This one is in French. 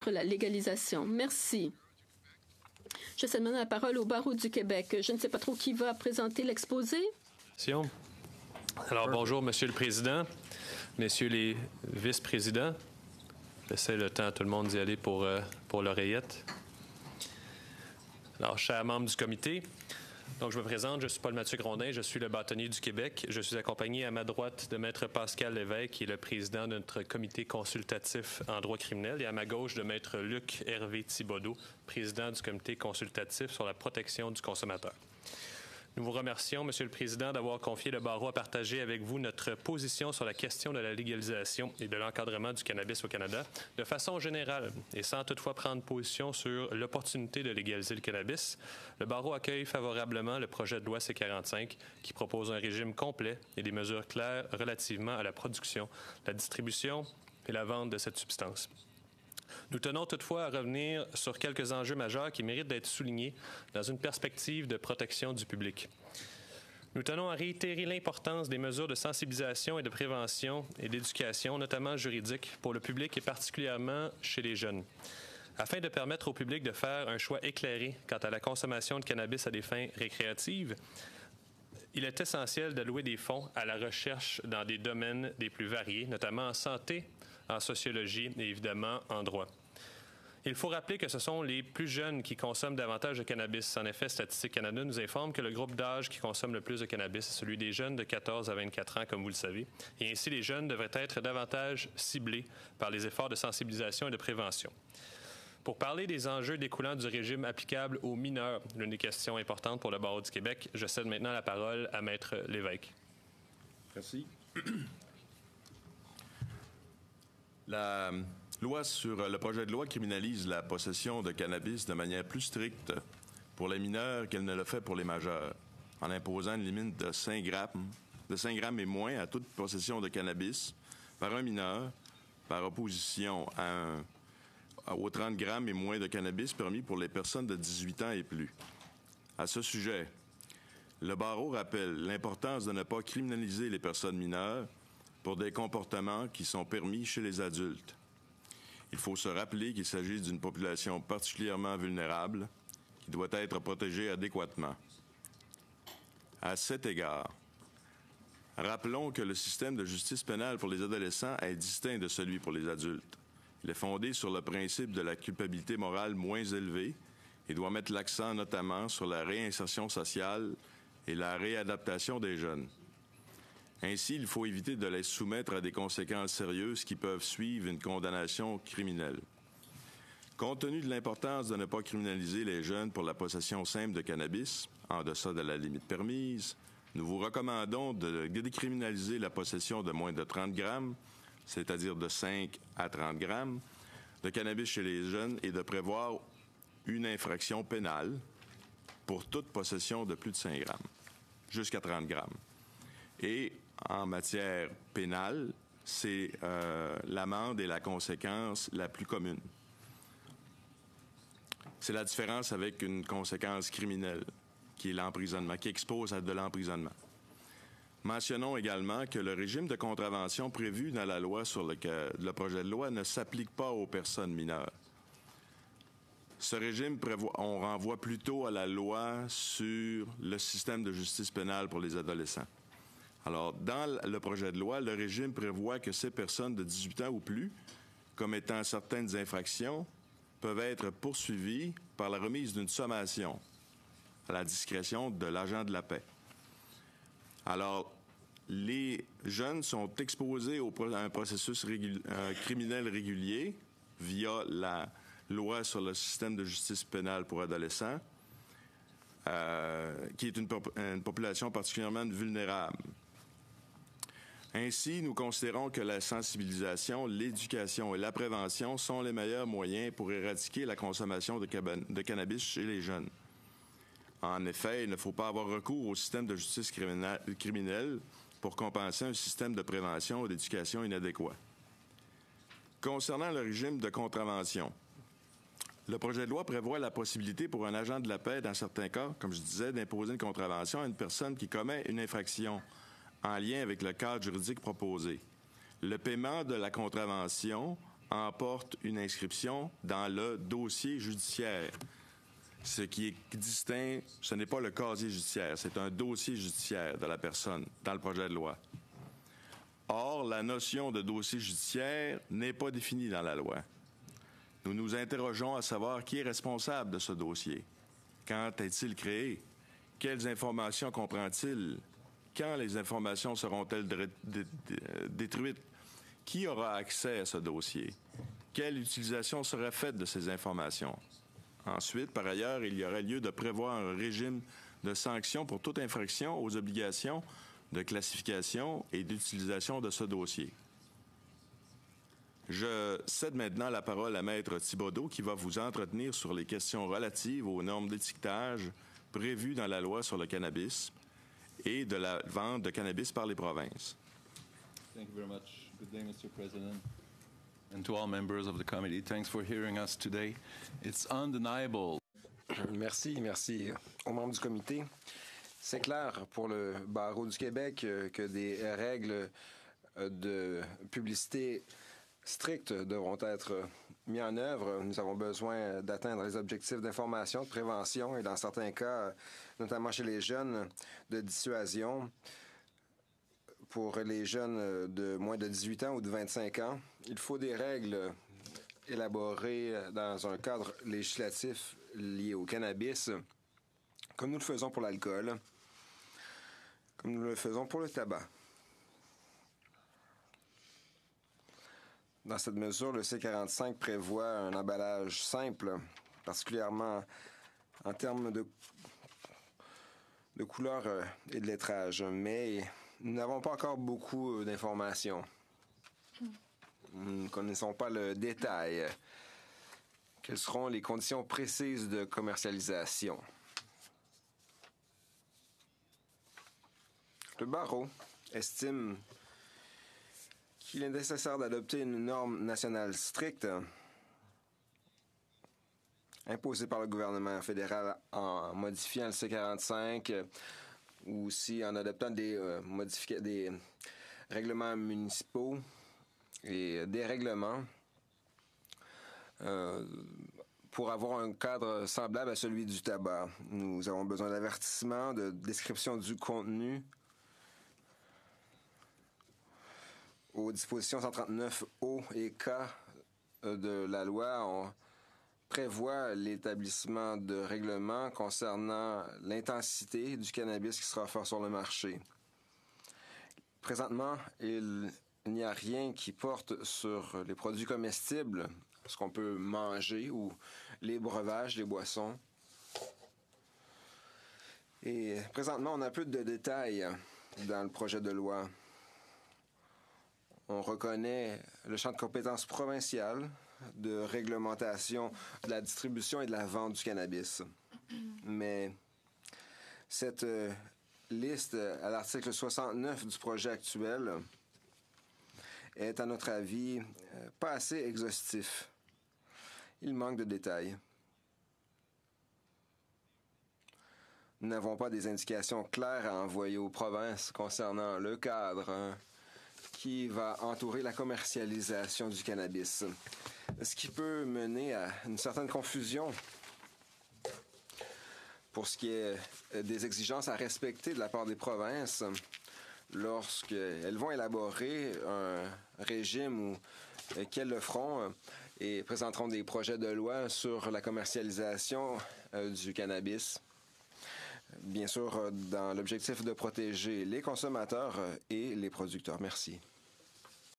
contre la légalisation. Merci. Je cède maintenant la parole au Barreau du Québec. Je ne sais pas trop qui va présenter l'exposé. Alors, bonjour, Monsieur le Président, Messieurs les vice-présidents. Laissez le temps à tout le monde d'y aller pour l'oreillette. Alors, chers membres du comité, donc je me présente, je suis Paul-Mathieu Grondin, je suis le bâtonnier du Québec. Je suis accompagné à ma droite de Maître Pascal Lévesque, qui est le président de notre comité consultatif en droit criminel, et à ma gauche de Maître Luc Hervé Thibodeau, président du comité consultatif sur la protection du consommateur. Nous vous remercions, Monsieur le Président, d'avoir confié le barreau à partager avec vous notre position sur la question de la légalisation et de l'encadrement du cannabis au Canada de façon générale et sans toutefois prendre position sur l'opportunité de légaliser le cannabis. Le barreau accueille favorablement le projet de loi C-45 qui propose un régime complet et des mesures claires relativement à la production, la distribution et la vente de cette substance. Nous tenons toutefois à revenir sur quelques enjeux majeurs qui méritent d'être soulignés dans une perspective de protection du public. Nous tenons à réitérer l'importance des mesures de sensibilisation et de prévention et d'éducation, notamment juridiques, pour le public et particulièrement chez les jeunes, afin de permettre au public de faire un choix éclairé quant à la consommation de cannabis à des fins récréatives. Il est essentiel d'allouer des fonds à la recherche dans des domaines des plus variés, notamment en santé, en sociologie et évidemment en droit. Il faut rappeler que ce sont les plus jeunes qui consomment davantage de cannabis. En effet, Statistique Canada nous informe que le groupe d'âge qui consomme le plus de cannabis est celui des jeunes de 14 à 24 ans, comme vous le savez. Et ainsi, les jeunes devraient être davantage ciblés par les efforts de sensibilisation et de prévention. Pour parler des enjeux découlant du régime applicable aux mineurs, l'une des questions importantes pour le Barreau du Québec, je cède maintenant la parole à Maître Lévesque. Merci. La loi sur le projet de loi criminalise la possession de cannabis de manière plus stricte pour les mineurs qu'elle ne le fait pour les majeurs, en imposant une limite de 5 grammes et moins à toute possession de cannabis par un mineur, par opposition aux 30 grammes et moins de cannabis permis pour les personnes de 18 ans et plus. À ce sujet, le barreau rappelle l'importance de ne pas criminaliser les personnes mineures pour des comportements qui sont permis chez les adultes. Il faut se rappeler qu'il s'agit d'une population particulièrement vulnérable qui doit être protégée adéquatement. À cet égard, rappelons que le système de justice pénale pour les adolescents est distinct de celui pour les adultes. Il est fondé sur le principe de la culpabilité morale moins élevée et doit mettre l'accent notamment sur la réinsertion sociale et la réadaptation des jeunes. Ainsi, il faut éviter de les soumettre à des conséquences sérieuses qui peuvent suivre une condamnation criminelle. Compte tenu de l'importance de ne pas criminaliser les jeunes pour la possession simple de cannabis, en deçà de la limite permise, nous vous recommandons de décriminaliser la possession de moins de 30 grammes, c'est-à-dire de 5 à 30 grammes, de cannabis chez les jeunes et de prévoir une infraction pénale pour toute possession de plus de 5 grammes, jusqu'à 30 grammes. Et en matière pénale, c'est l'amende et la conséquence la plus commune. C'est la différence avec une conséquence criminelle, qui est l'emprisonnement, qui expose à de l'emprisonnement. Mentionnons également que le régime de contravention prévu dans la loi sur le projet de loi ne s'applique pas aux personnes mineures. Ce régime on renvoie plutôt à la loi sur le système de justice pénale pour les adolescents. Alors, dans le projet de loi, le régime prévoit que ces personnes de 18 ans ou plus, commettant certaines infractions, peuvent être poursuivies par la remise d'une sommation à la discrétion de l'agent de la paix. Alors, les jeunes sont exposés à un processus criminel régulier via la loi sur le système de justice pénale pour adolescents, qui est une population particulièrement vulnérable. Ainsi, nous considérons que la sensibilisation, l'éducation et la prévention sont les meilleurs moyens pour éradiquer la consommation de cannabis chez les jeunes. En effet, il ne faut pas avoir recours au système de justice criminelle pour compenser un système de prévention et d'éducation inadéquat. Concernant le régime de contravention, le projet de loi prévoit la possibilité pour un agent de la paix, dans certains cas, comme je disais, d'imposer une contravention à une personne qui commet une infraction en lien avec le cadre juridique proposé. Le paiement de la contravention emporte une inscription dans le dossier judiciaire. Ce qui est distinct, ce n'est pas le casier judiciaire, c'est un dossier judiciaire de la personne dans le projet de loi. Or, la notion de dossier judiciaire n'est pas définie dans la loi. Nous nous interrogeons à savoir qui est responsable de ce dossier. Quand est-il créé? Quelles informations comprend-il? Quand les informations seront-elles détruites? Qui aura accès à ce dossier? Quelle utilisation sera faite de ces informations? Ensuite, par ailleurs, il y aurait lieu de prévoir un régime de sanctions pour toute infraction aux obligations de classification et d'utilisation de ce dossier. Je cède maintenant la parole à Maître Thibodeau qui va vous entretenir sur les questions relatives aux normes d'étiquetage prévues dans la loi sur le cannabis et de la vente de cannabis par les provinces. Thank you very much. Good day, Mr. President. And to all members of the committee, thanks for hearing us today. It's undeniable. Merci aux membres du comité. C'est clair pour le Barreau du Québec que des règles de publicité strictes devront être mises en œuvre. Nous avons besoin d'atteindre les objectifs d'information, de prévention et dans certains cas, notamment chez les jeunes, de dissuasion. Pour les jeunes de moins de 18 ans ou de 25 ans, il faut des règles élaborées dans un cadre législatif lié au cannabis, comme nous le faisons pour l'alcool, comme nous le faisons pour le tabac. Dans cette mesure, le C45 prévoit un emballage simple, particulièrement en termes de couleur et de lettrage, mais nous n'avons pas encore beaucoup d'informations. Nous ne connaissons pas le détail. Quelles seront les conditions précises de commercialisation? Le barreau estime qu'il est nécessaire d'adopter une norme nationale stricte imposée par le gouvernement fédéral en modifiant le C45 ou aussi en adoptant des règlements municipaux et des règlements pour avoir un cadre semblable à celui du tabac. Nous avons besoin d'avertissements, de description du contenu aux dispositions 139 O et K de la loi. On prévoit l'établissement de règlements concernant l'intensité du cannabis qui sera offert sur le marché. Présentement, il n'y a rien qui porte sur les produits comestibles, ce qu'on peut manger, ou les breuvages, les boissons. Et présentement, on a peu de détails dans le projet de loi. On reconnaît le champ de compétences provincial de réglementation de la distribution et de la vente du cannabis. Mais cette liste à l'article 69 du projet actuel est, à notre avis, pas assez exhaustif. Il manque de détails. Nous n'avons pas des indications claires à envoyer aux provinces concernant le cadre qui va entourer la commercialisation du cannabis, ce qui peut mener à une certaine confusion pour ce qui est des exigences à respecter de la part des provinces lorsqu'elles vont élaborer un régime ou qu'elles le feront et présenteront des projets de loi sur la commercialisation du cannabis. Bien sûr, dans l'objectif de protéger les consommateurs et les producteurs. Merci.